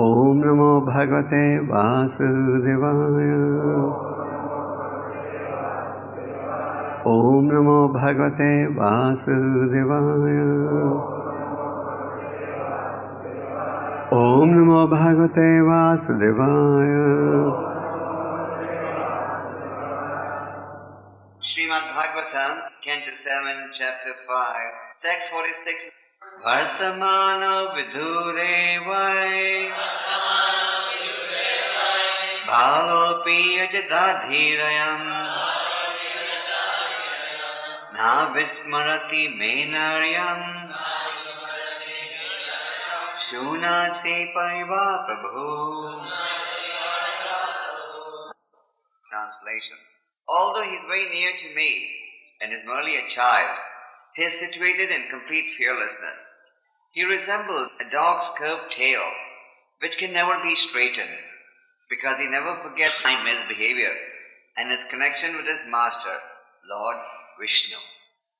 Om Namo Bhagavate Vasudevaya. Om Namo Bhagavate Vasudevaya. Om Namo Bhagavate Vasudevaya. Srimad Bhagvatam, Canto 7, Chapter 5, Text 46. Vartamāno vidūre vai, bālo ajaḍa-dhīr na vismarati nāryaṁ, śunaḥ śepa prabhuḥ. Translation. Although he is very near to me and is merely a child, he is situated in complete fearlessness. He resembles a dog's curved tail, which can never be straightened, because he never forgets my misbehavior and his connection with his master, Lord Viṣṇu,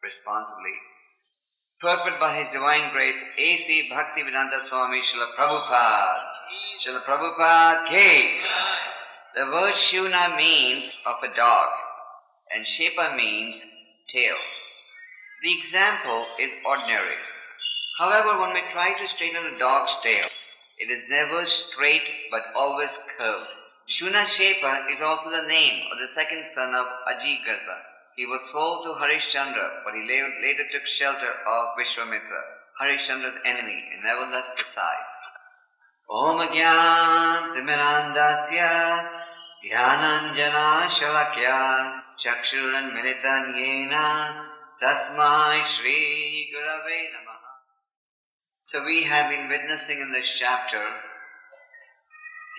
responsibly. Purport by his divine grace, A.C. Bhaktivedanta Swami Śrīla Prabhupada. Śrīla Prabhupada 𝐾𝐲. The word śunaḥ means of a dog, and śepa means tail. The example is ordinary. However, when we try to straighten a dog's tail, it is never straight but always curved. Śunaḥ śepa is also the name of the second son of ajaḍa-dhīr. He was sold to Harishchandra, but he later took shelter of Vishwamitra, Harishchandra's enemy, and never left his side. Om ajñāntimirandasya dhyananjana shalakya chakshuranmilitan yena tasmai Shri Gurave Namaha. So we have been witnessing in this chapter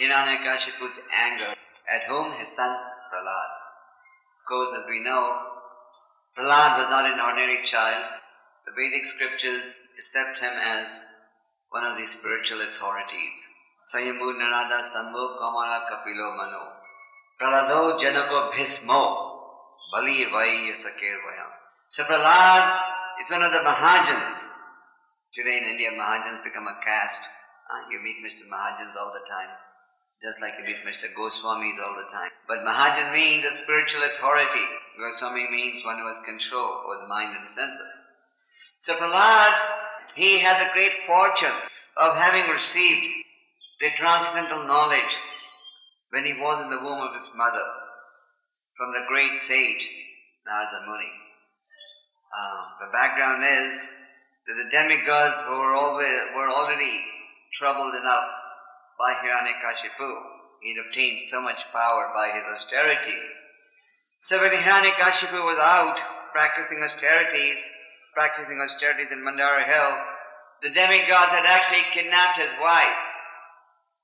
Hiranyakashipu's anger at whom his son Prahlād. Of course, as we know, Prahlād was not an ordinary child. The Vedic scriptures accept him as one of the spiritual authorities. Sayamu narada sambo kamara kapilo mano Prahlādo janako bhismo bali vai sakir vayam. So Prahlād is one of the Mahajans. Today in India, Mahajans become a caste. You meet Mr. Mahajans all the time, just like you meet Mr. Goswāmīs all the time. But Mahajan means a spiritual authority. Goswāmī means one who has control over the mind and senses. So Prahlād, he had the great fortune of having received the transcendental knowledge when he was in the womb of his mother from the great sage Narada Muni. The background is that the demigods were already troubled enough by Hiranyakashipu. He had obtained so much power by his austerities. So when Hiranyakashipu was out practicing austerities in Mandara Hill, the demigods had actually kidnapped his wife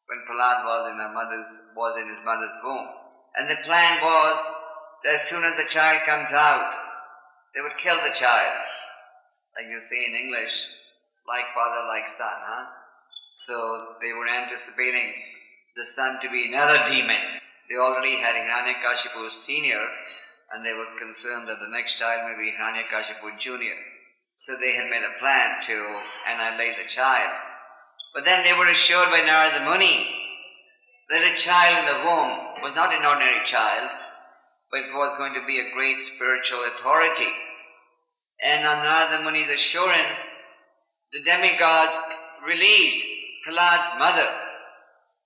when Prahlād was in his mother's womb. And the plan was that as soon as the child comes out, they would kill the child. Like you say in English, like father, like son, So they were anticipating the son to be another demon. They already had Hiranyakashipu senior, and they were concerned that the next child may be Hiranyakashipu junior. So they had made a plan to annihilate the child. But then they were assured by Narada Muni that the child in the womb was not an ordinary child, but it was going to be a great spiritual authority. And on Narada Muni's assurance, the demigods released Prahlād's mother,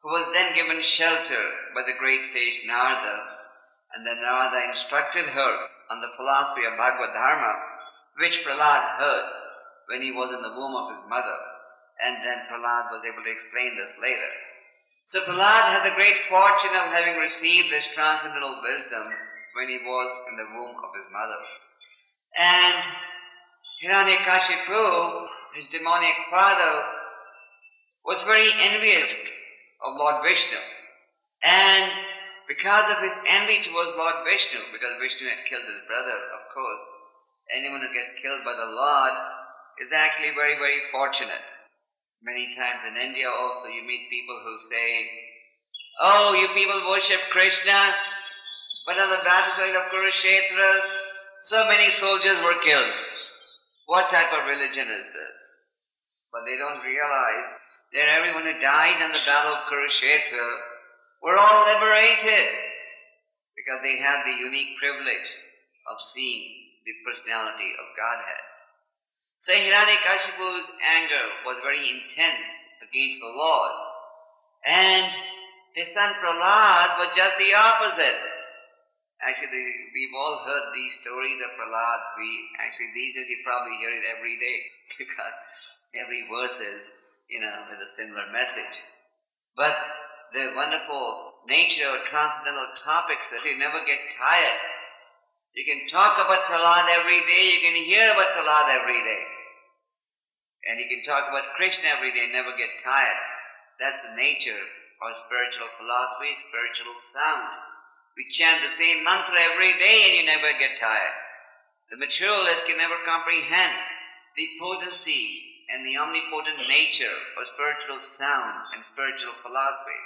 who was then given shelter by the great sage Narada, and then Narada instructed her on the philosophy of Bhagavad Dharma, which Prahlād heard when he was in the womb of his mother, and then Prahlād was able to explain this later. So Prahlād had the great fortune of having received this transcendental wisdom when he was in the womb of his mother. And Hiranyakashipu, his demonic father, was very envious of Lord Viṣṇu. And because of his envy towards Lord Viṣṇu, because Viṣṇu had killed his brother, of course, anyone who gets killed by the Lord is actually very, very fortunate. Many times in India also you meet people who say, "Oh, you people worship Krishna, but on the battlefield of Kurukshetra, so many soldiers were killed." What type of religion is this? But they don't realize that everyone who died on the battle of Kurukshetra were all liberated because they had the unique privilege of seeing the personality of Godhead. So Hiranyakashipu's anger was very intense against the Lord, and his son Prahlad was just the opposite. Actually, we've all heard these stories of Prahlad. These days you probably hear it every day because every verse is, with a similar message. But the wonderful nature of transcendental topics is you never get tired. You can talk about Prahlad every day, you can hear about Prahlad every day. And you can talk about Krishna every day and never get tired. That's the nature of spiritual philosophy, spiritual sound. We chant the same mantra every day and you never get tired. The materialist can never comprehend the potency and the omnipotent nature of spiritual sound and spiritual philosophy.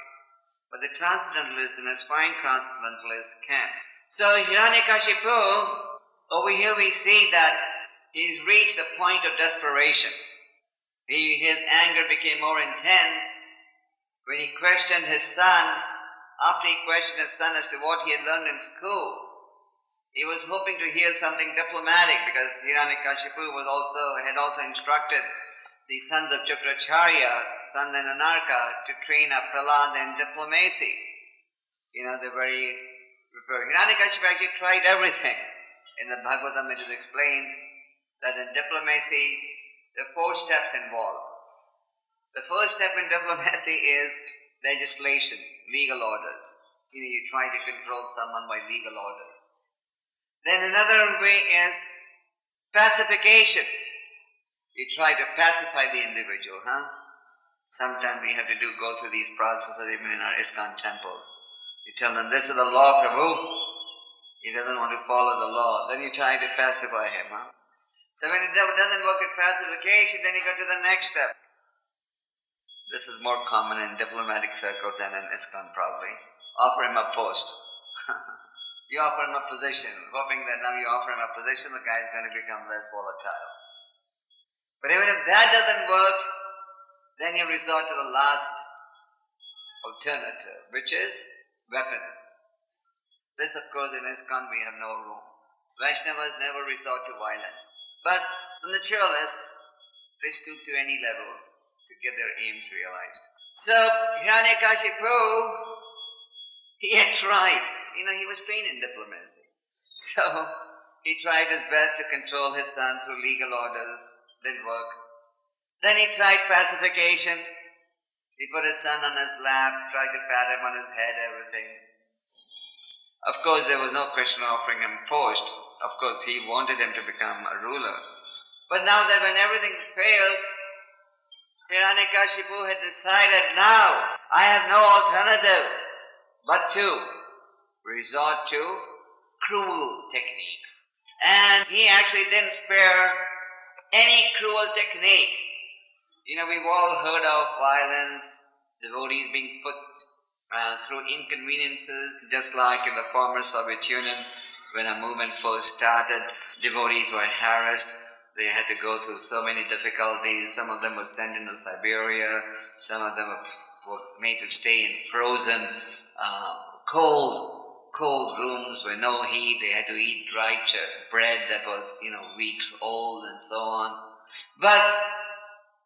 But the transcendentalists and aspiring transcendentalists can. So Hiranyakashipu, over here we see that he's reached a point of desperation. His anger became more intense when he questioned his son. After he questioned his son as to what he had learned in school, he was hoping to hear something diplomatic because Hiranyakashipu had also instructed the sons of Chukracharya, Sanda and Anarka, to train up Prahlad in diplomacy. Hiranyakashipu actually tried everything. In the Bhagvatam it is explained that in diplomacy there are 4 steps involved. The first step in diplomacy is legislation, legal orders. You try to control someone by legal orders. Then another way is pacification. You try to pacify the individual, Sometimes we have to go through these processes even in our ISKCON temples. You tell them, this is the law, Prabhu. He doesn't want to follow the law. Then you try to pacify him, So when it doesn't work at pacification, then you go to the next step. This is more common in diplomatic circles than in ISKCON probably. Offer him a post. You offer him a position, hoping that now you offer him a position, the guy is going to become less volatile. But even if that doesn't work, then you resort to the last alternative, which is weapons. This, of course, in ISKCON we have no room. Vaishnavas never resort to violence. But the materialists, they stoop to any levels to get their aims realized. So, Hiranyakashipu, he had tried. He was trained in diplomacy. So, he tried his best to control his son through legal orders. Didn't work. Then he tried pacification. He put his son on his lap, tried to pat him on his head, everything. Of course, there was no Krishna offering him post. Of course, he wanted him to become a ruler. But now that when everything failed, Hiranyakashipu had decided, now I have no alternative but to resort to cruel techniques. And he actually didn't spare any cruel technique. We've all heard of violence, devotees being put through inconveniences, just like in the former Soviet Union, when a movement first started, devotees were harassed. They had to go through so many difficulties. Some of them were sent into Siberia. Some of them were made to stay in frozen, cold rooms with no heat. They had to eat dry bread that was, weeks old and so on. But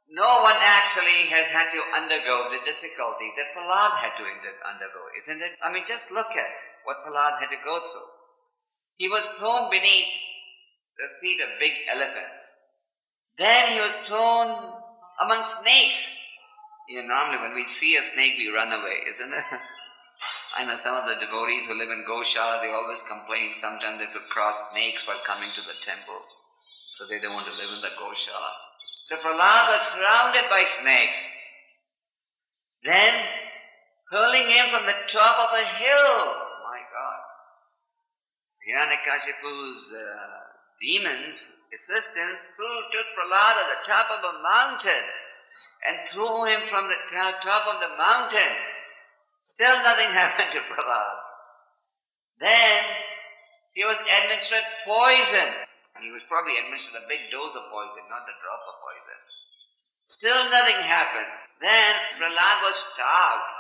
no one actually has had to undergo the difficulty that Prahlad had to undergo, isn't it? Just look at what Prahlad had to go through. He was thrown beneath the feet of big elephants. Then he was thrown among snakes. Normally when we see a snake, we run away, isn't it? I know some of the devotees who live in Goshala, they always complain sometimes they have to cross snakes while coming to the temple. So they don't want to live in the Goshala. So Prahlad was surrounded by snakes. Then, hurling him from the top of a hill. My God. Hiranyakashipu's demons, assistants, took Prahlad at the top of a mountain and threw him from the top of the mountain. Still nothing happened to Prahlad. Then he was administered poison. He was probably administered a big dose of poison, not a drop of poison. Still nothing happened. Then Prahlād was starved.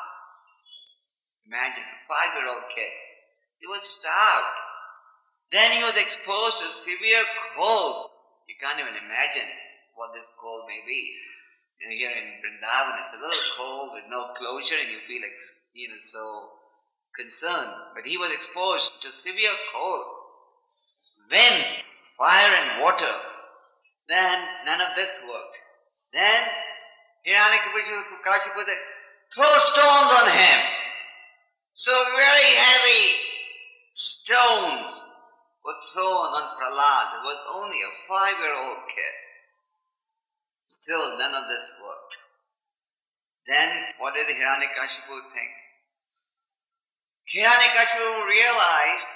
Imagine, a 5-year-old kid. He was starved. Then he was exposed to severe cold. You can't even imagine what this cold may be. Here in Vrindavan, it's a little cold with no closure and you feel like, so concerned. But he was exposed to severe cold. Winds, fire and water. Then none of this worked. Then Hiranyakashipu throw stones on him. So very heavy stones were thrown on Prahlād, who was only a 5-year-old kid. Still none of this worked. Then what did Hiranyakashipu think? Hiranyakashipu realized,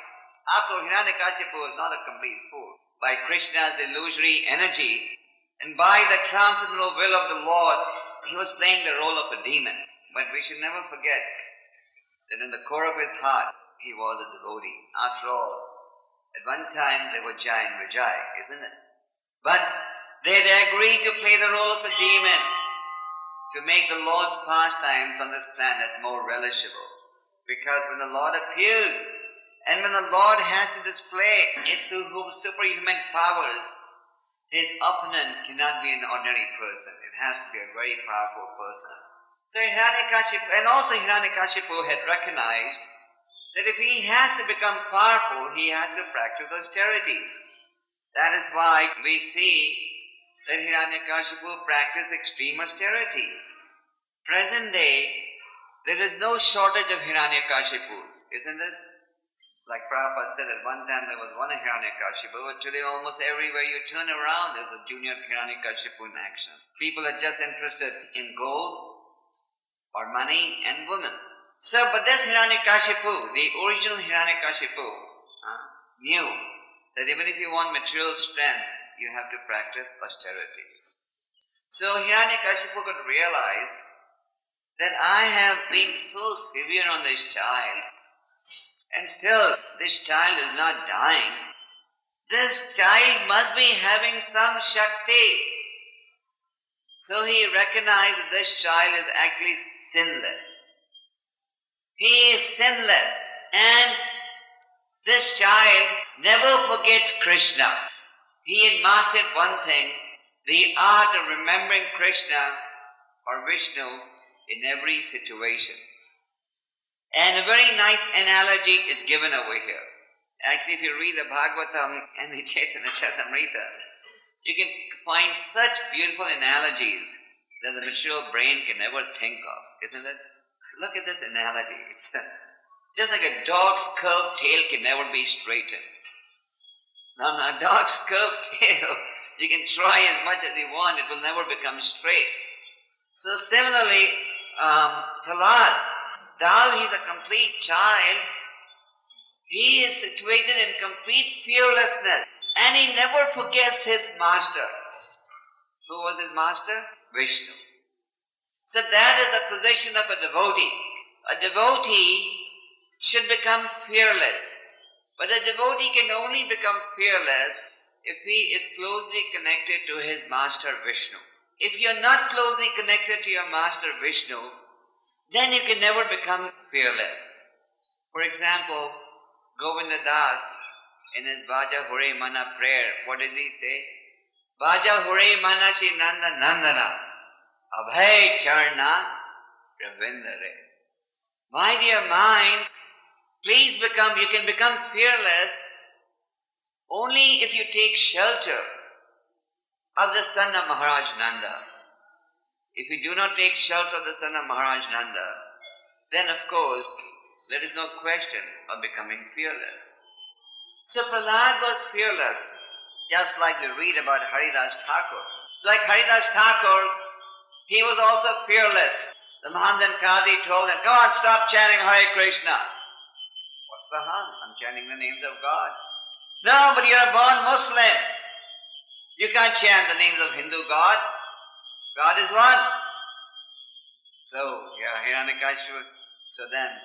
after all, Hiranyakashipu was not a complete fool. By Krishna's illusory energy and by the transcendental will of the Lord, he was playing the role of a demon. But we should never forget that in the core of his heart, he was a devotee. After all, at one time they were Jai and Vijay, isn't it? But they agreed to play the role of a demon to make the Lord's pastimes on this planet more relishable. Because when the Lord appears, and when the Lord has to display his superhuman powers, his opponent cannot be an ordinary person. It has to be a very powerful person. So Hiranyakashipu had recognized that if he has to become powerful, he has to practice austerities. That is why we see that Hiranyakashipu practiced extreme austerity. Present day, there is no shortage of Hiranyakashipus, isn't it? Like Prabhupada said, at one time there was one Hiranyakashipu, but today almost everywhere you turn around there's a junior Hiranyakashipu in action. People are just interested in gold or money and women. So, but this Hiranyakashipu, the original Hiranyakashipu, knew that even if you want material strength, you have to practice austerities. So Hiranyakashipu could realize that I have been so severe on this child, and still this child is not dying. This child must be having some Shakti. So he recognized that this child is actually sinless. He is sinless, and this child never forgets Krishna. He had mastered one thing, the art of remembering Krishna or Viṣṇu in every situation. And a very nice analogy is given over here. Actually, if you read the Bhagvatam and the Chaitanya Charitamrita, you can find such beautiful analogies that the material brain can never think of, isn't it? Look at this analogy. It's just like a dog's curved tail can never be straightened. Now, a dog's curved tail, you can try as much as you want, it will never become straight. So similarly, Prahlād, though he is a complete child, he is situated in complete fearlessness, and he never forgets his master. Who was his master? Viṣṇu. So that is the position of a devotee. A devotee should become fearless. But a devotee can only become fearless if he is closely connected to his master Viṣṇu. If you are not closely connected to your master Viṣṇu, then you can never become fearless. For example, Govinda Das, in his Bhaja Hure Mana prayer, what did he say? Bhaja Hure Mana Shri Nanda Nandana Abhay Charna Ravindare. My dear mind, please you can become fearless only if you take shelter of the son of Maharaj Nanda. If you do not take shelter of the son of Maharaj Nanda, then of course there is no question of becoming fearless. So Prahlād was fearless, just like we read about Haridas Thakur. Like Haridas Thakur, he was also fearless. The Mahandan Qadi told him, "Come on, stop chanting Hare Krishna." What's the harm? I'm chanting the names of God. No, but you're a born Muslim. You can't chant the names of Hindu God. God is one. So, Hiranyakashipu. So then,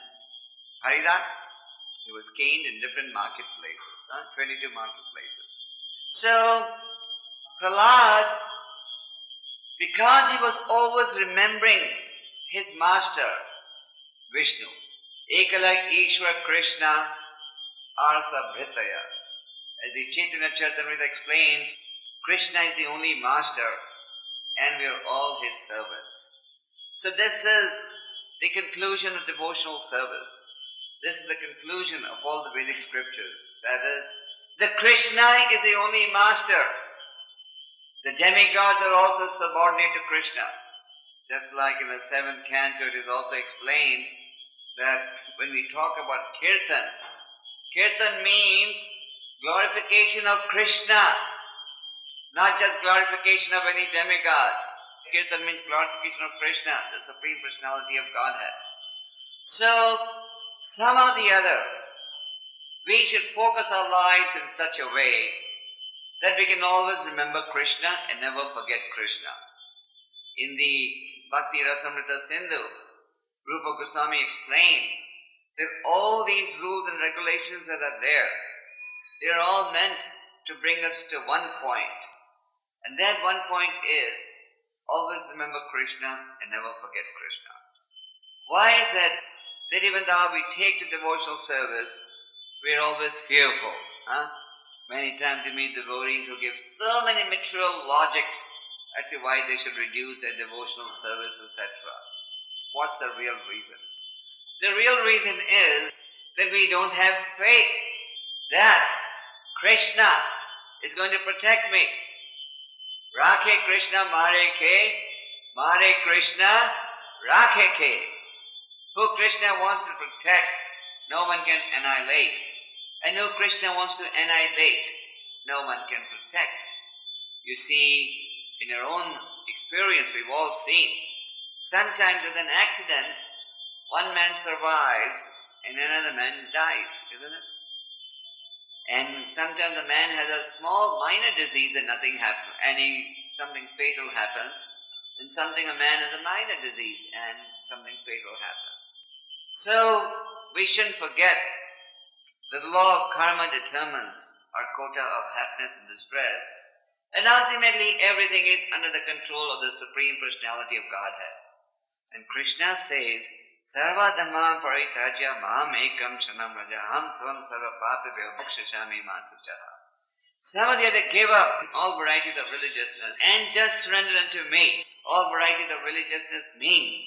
Haridas, he was caned in different marketplaces, 22 marketplaces. So, Prahlād Because he was always remembering his master, Viṣṇu. 𝐾𝐲𝐬𝐭𝐫𝐚𝐜 Krishna 𝐅𝐫𝐵. As the Chaitanya Charitamrita explains, Krishna is the only master and we are all his servants. So this is the conclusion of devotional service. This is the conclusion of all the Vedic scriptures. That is, the Krishna is the only master. The demigods are also subordinate to Krishna. Just like in the 7th canto it is also explained that when we talk about Kirtan, Kirtan means glorification of Krishna, not just glorification of any demigods. Kirtan means glorification of Krishna, the Supreme Personality of Godhead. So, somehow or the other, we should focus our lives in such a way that we can always remember Krishna and never forget Krishna. In the Bhakti Rasamrita Sindhu, Rupa Goswami explains that all these rules and regulations that are there, they are all meant to bring us to one point. And that one point is, always remember Krishna and never forget Krishna. Why is it that even though we take to devotional service, we are always fearful? Many times we meet devotees who give so many material logics as to why they should reduce their devotional service, etc. What's the real reason? The real reason is that we don't have faith that Krishna is going to protect me. Rakhe Krishna Mare Ke, Mare Krishna Rakhe Ke. Who Krishna wants to protect, no one can annihilate. And who Krishna wants to annihilate, no one can protect. You see, in our own experience, we've all seen, sometimes with an accident, one man survives and another man dies, isn't it? And sometimes a man has a small minor disease and nothing happens, something fatal happens, and a man has a minor disease and something fatal happens. So we shouldn't forget that the law of karma determines our quota of happiness and distress, and ultimately everything is under the control of the Supreme Personality of Godhead. And Krishna says, Sarva dhamma parityajya mam ekam shanam raja ham tvam sarva papabhyo mokshashami masachaha. Somebody had to give up all varieties of religiousness and just surrender unto me. All varieties of religiousness means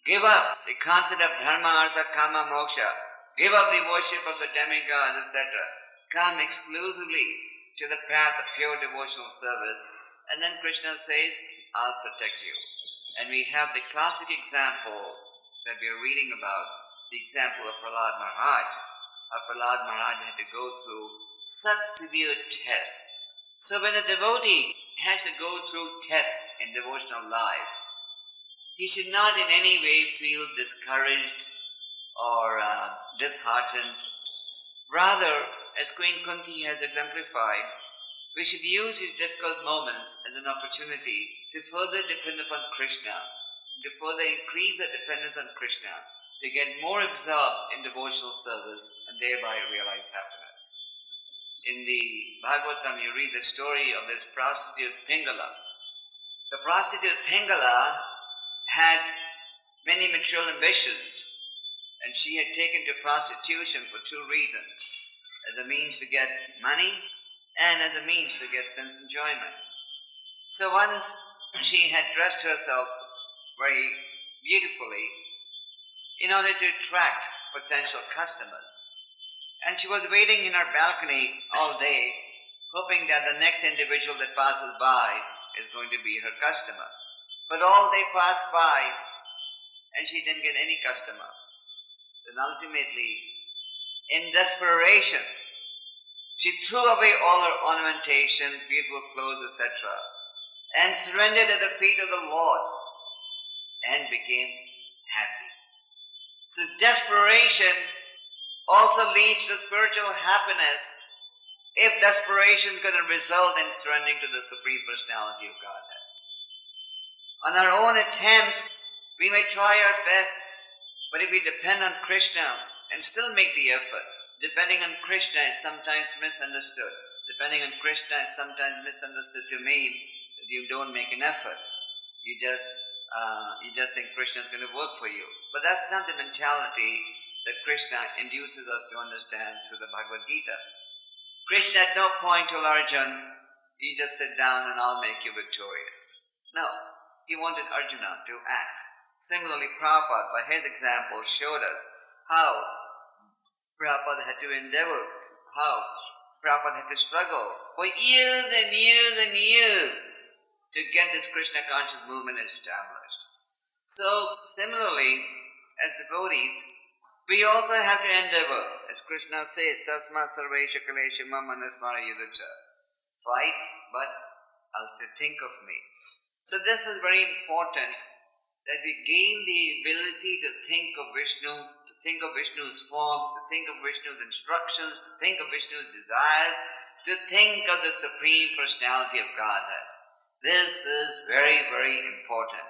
give up the concept of dharma, artha, kama, moksha. Give up the worship of the demigods, etc. Come exclusively to the path of pure devotional service. And then Krishna says, I'll protect you. And we have the classic example that we are reading about, the example of Prahlad Maharaj. Prahlad Maharaj had to go through such severe tests. So when a devotee has to go through tests in devotional life, he should not in any way feel discouraged or disheartened. Rather, as Queen Kunti has exemplified, we should use these difficult moments as an opportunity to further depend upon Krishna, to further increase the dependence on Krishna, to get more absorbed in devotional service and thereby realize happiness. In the Bhagvatam, you read the story of this prostitute Pingala. The prostitute Pingala had many material ambitions, and she had taken to prostitution for two reasons: as a means to get money and as a means to get sense enjoyment. So once she had dressed herself very beautifully in order to attract potential customers, and she was waiting in her balcony all day, hoping that the next individual that passes by is going to be her customer. But all day passed by and she didn't get any customer. Then ultimately, in desperation, she threw away all her ornamentation, beautiful clothes, etc., and surrendered at the feet of the Lord and became happy. So desperation also leads to spiritual happiness if desperation is going to result in surrendering to the Supreme Personality of Godhead. On our own attempts, we may try our best, but if we depend on Krishna and still make the effort, depending on Krishna is sometimes misunderstood. Depending on Krishna is sometimes misunderstood to mean that you don't make an effort. you just think Krishna is going to work for you. But that's not the mentality that Krishna induces us to understand through the Bhagavad Gita. Krishna at no point told Arjuna, you just sit down and I'll make you victorious. No, he wanted Arjuna to act. Similarly, Prabhupada, by his example, showed us how Prabhupada had to endeavor, how Prabhupada had to struggle for years and years and years to get this Krishna conscious movement established. So, similarly, as devotees, we also have to endeavor, as Krishna says, tasmat sarvesha kalesha manasmara yudacha. Fight, but also think of me. So this is very important, that we gain the ability to think of Viṣṇu, to think of Viṣṇu's form, to think of Viṣṇu's instructions, to think of Viṣṇu's desires, to think of the Supreme Personality of Godhead. This is very, very important.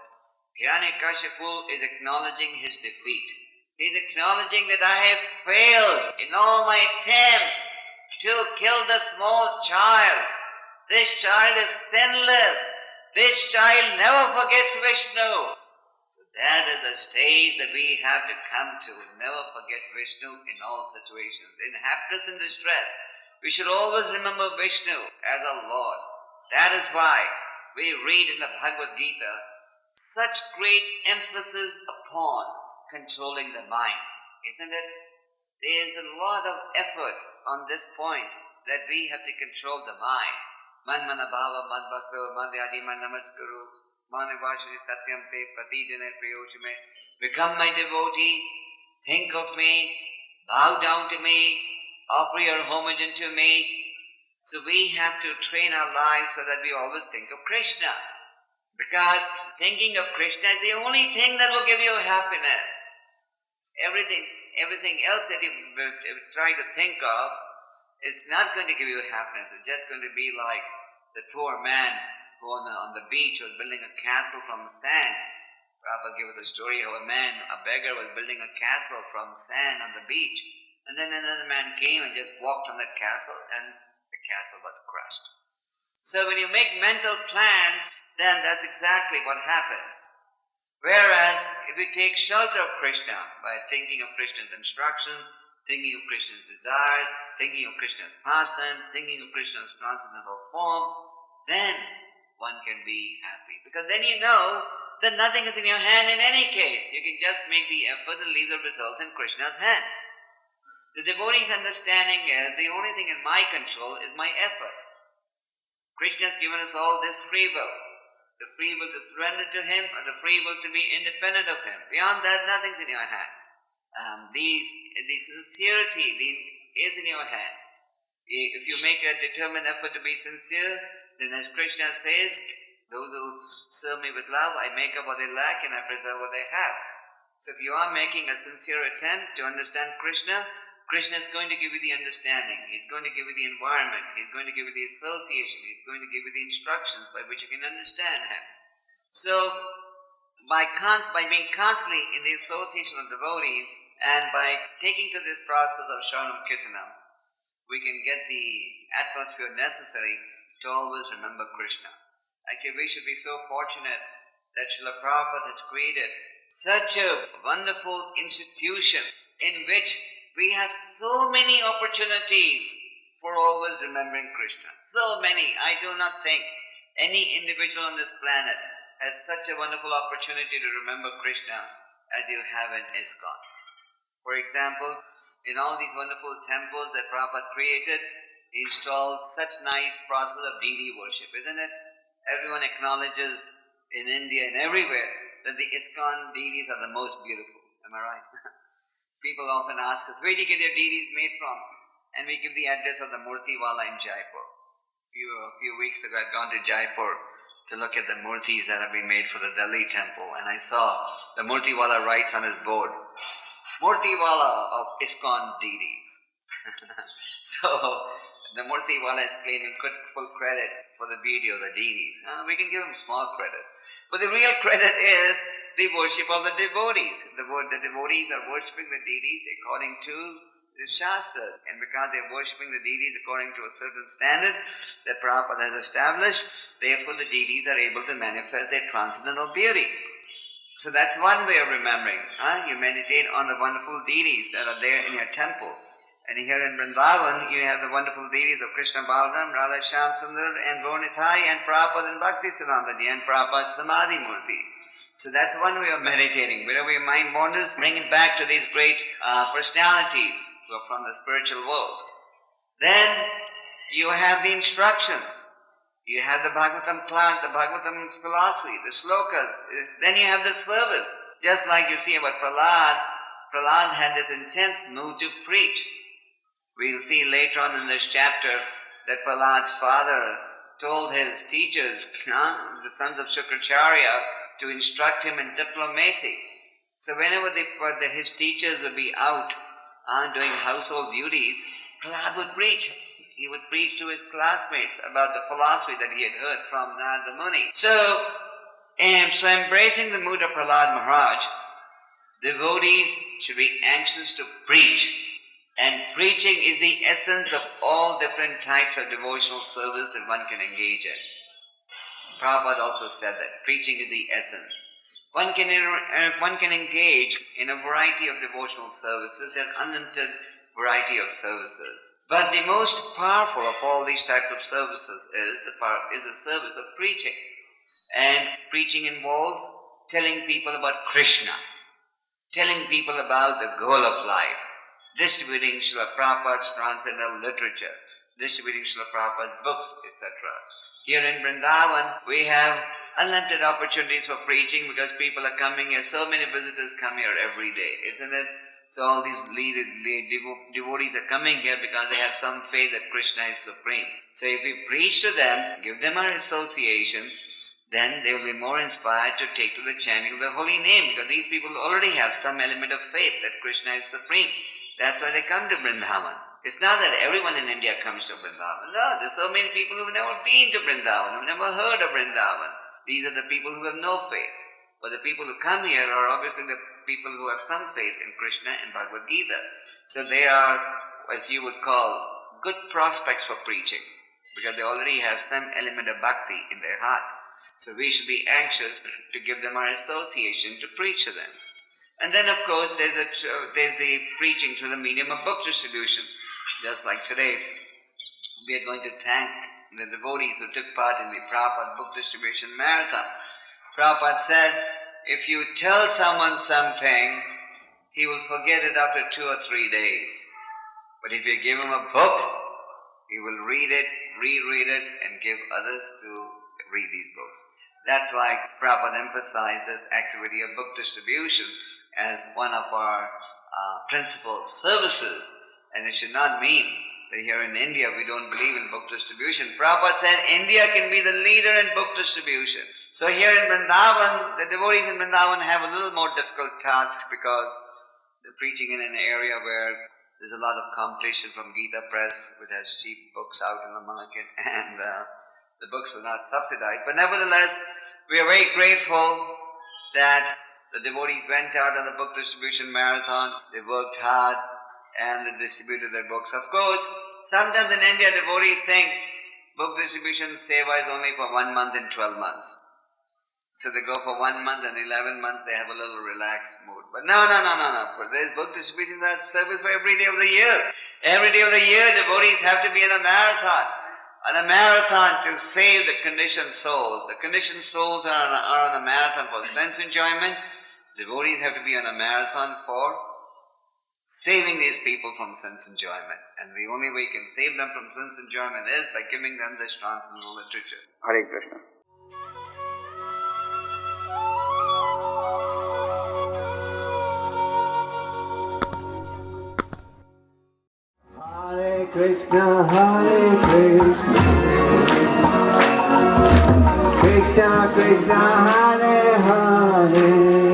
Hiranyakashipu is acknowledging his defeat. He is acknowledging that I have failed in all my attempts to kill the small child. This child is sinless. This child never forgets Viṣṇu. So that is the stage that we have to come to. Never forget Viṣṇu in all situations. In happiness and distress, we should always remember Viṣṇu as our Lord. That is why we read in the Bhagavad Gita such great emphasis upon controlling the mind, isn't it? There is a lot of effort on this point that we have to control the mind. Man manabhava man vastu man vyadi man namaskuru man vashri satyam te pratijane priyoshime. Become my devotee, think of me, bow down to me, offer your homage unto me. So we have to train our lives so that we always think of Krishna. Because thinking of Krishna is the only thing that will give you happiness. Everything else that you try to think of is not going to give you happiness. It's just going to be like the poor man who on the beach was building a castle from sand. Prabhupada gave us a story how a beggar was building a castle from sand on the beach. And then another man came and just walked on that castle and the castle was crushed. So when you make mental plans, then that's exactly what happens. Whereas, if we take shelter of Krishna by thinking of Krishna's instructions, thinking of Krishna's desires, thinking of Krishna's pastime, thinking of Krishna's transcendental form, then one can be happy. Because then you know that nothing is in your hand in any case. You can just make the effort and leave the results in Krishna's hand. The devotee's understanding is the only thing in my control is my effort. Krishna has given us all this free will. The free will to surrender to him or the free will to be independent of him. Beyond that, nothing's in your hand. The sincerity is in your hand. If you make a determined effort to be sincere, then as Krishna says, those who serve me with love, I make up what they lack and I preserve what they have. So if you are making a sincere attempt to understand Krishna, Krishna is going to give you the understanding. He's going to give you the environment. He's going to give you the association. He's going to give you the instructions by which you can understand him. So, by being constantly in the association of devotees and by taking to this process of Shravanam Kirtanam, we can get the atmosphere necessary to always remember Krishna. Actually, we should be so fortunate that Srila Prabhupada has created such a wonderful institution in which we have so many opportunities for always remembering Krishna. So many. I do not think any individual on this planet has such a wonderful opportunity to remember Krishna as you have in ISKCON. For example, in all these wonderful temples that Prabhupada created, he installed such nice process of deity worship, isn't it? Everyone acknowledges in India and everywhere that the ISKCON deities are the most beautiful. Am I right? People often ask us, where do you get your deities made from? And we give the address of the Murti Wala in Jaipur. A few weeks ago, I'd gone to Jaipur to look at the murtis that have been made for the Delhi temple. And I saw the Murti Wala writes on his board, Murti Wala of ISKCON deities. So, the Murti Wala is claiming full credit for the beauty of the deities. We can give him small credit. But the real credit is the worship of the devotees. The devotees are worshipping the deities according to the Shastras, and because they are worshipping the deities according to a certain standard that Prabhupada has established, therefore the deities are able to manifest their transcendental beauty. So that's one way of remembering. You meditate on the wonderful deities that are there in your temple. And here in Vrindavan, you have the wonderful deities of Krishna Balaram, Radha Shyam Sundar, and Gaurnitai, and Prabhupada and Bhakti Siddhantaji, and Prabhupada's Samadhi Murti. So that's one way of meditating. Wherever your mind wanders, bring it back to these great personalities who are from the spiritual world. Then you have the instructions. You have the Bhagvatam class, the Bhagvatam philosophy, the slokas. Then you have the service. Just like you see about Prahlad. Prahlad had this intense mood to preach. We'll see later on in this chapter that Prahlad's father told his teachers, the sons of Shukracharya, to instruct him in diplomacy. So whenever his teachers would be out doing household duties, Prahlad would preach. He would preach to his classmates about the philosophy that he had heard from Narada Muni. So embracing the mood of Prahlad Maharaj, devotees should be anxious to preach. And preaching is the essence of all different types of devotional service that one can engage in. Prabhupada also said that preaching is the essence. One can engage in a variety of devotional services. There are unlimited variety of services. But the most powerful of all these types of services is the service of preaching. And preaching involves telling people about Krishna, telling people about the goal of life, distributing Srila Prabhupada's transcendental literature, distributing Srila Prabhupada's books, etc. Here in Vrindavan, we have unlimited opportunities for preaching because people are coming here. So many visitors come here every day, isn't it? So all these devotees are coming here because they have some faith that Krishna is supreme. So if we preach to them, give them our association, then they will be more inspired to take to the chanting of the holy name, because these people already have some element of faith that Krishna is supreme. That's why they come to Vrindavan. It's not that everyone in India comes to Vrindavan. No, there's so many people who've never been to Vrindavan, who've never heard of Vrindavan. These are the people who have no faith. But the people who come here are obviously the people who have some faith in Krishna and Bhagavad Gita. So they are, as you would call, good prospects for preaching, because they already have some element of bhakti in their heart. So we should be anxious to give them our association to preach to them. And then, of course, there's the preaching through the medium of book distribution. Just like today, we are going to thank the devotees who took part in the Prabhupada book distribution marathon. Prabhupada said, if you tell someone something, he will forget it after 2 or 3 days. But if you give him a book, he will read it, reread it, and give others to read these books. That's why Prabhupada emphasized this activity of book distribution as one of our principal services. And it should not mean that here in India we don't believe in book distribution. Prabhupada said India can be the leader in book distribution. So here in Vrindavan, the devotees in Vrindavan have a little more difficult task because they're preaching in an area where there's a lot of competition from Gita Press, which has cheap books out in the market, and the books were not subsidized. But nevertheless, we are very grateful that the devotees went out on the book distribution marathon. They worked hard and they distributed their books. Of course, sometimes in India, devotees think book distribution seva is only for 1 month and 12 months. So they go for 1 month and 11 months, they have a little relaxed mood. But no. For this book distribution, that's service for every day of the year. Every day of the year, devotees have to be in a marathon. On a marathon to save the conditioned souls. The conditioned souls are on a marathon for sense enjoyment. Devotees have to be on a marathon for saving these people from sense enjoyment. And the only way you can save them from sense enjoyment is by giving them this transcendental literature. Hare Krishna. Hare Krishna, Krishna Krishna, Hare Hare.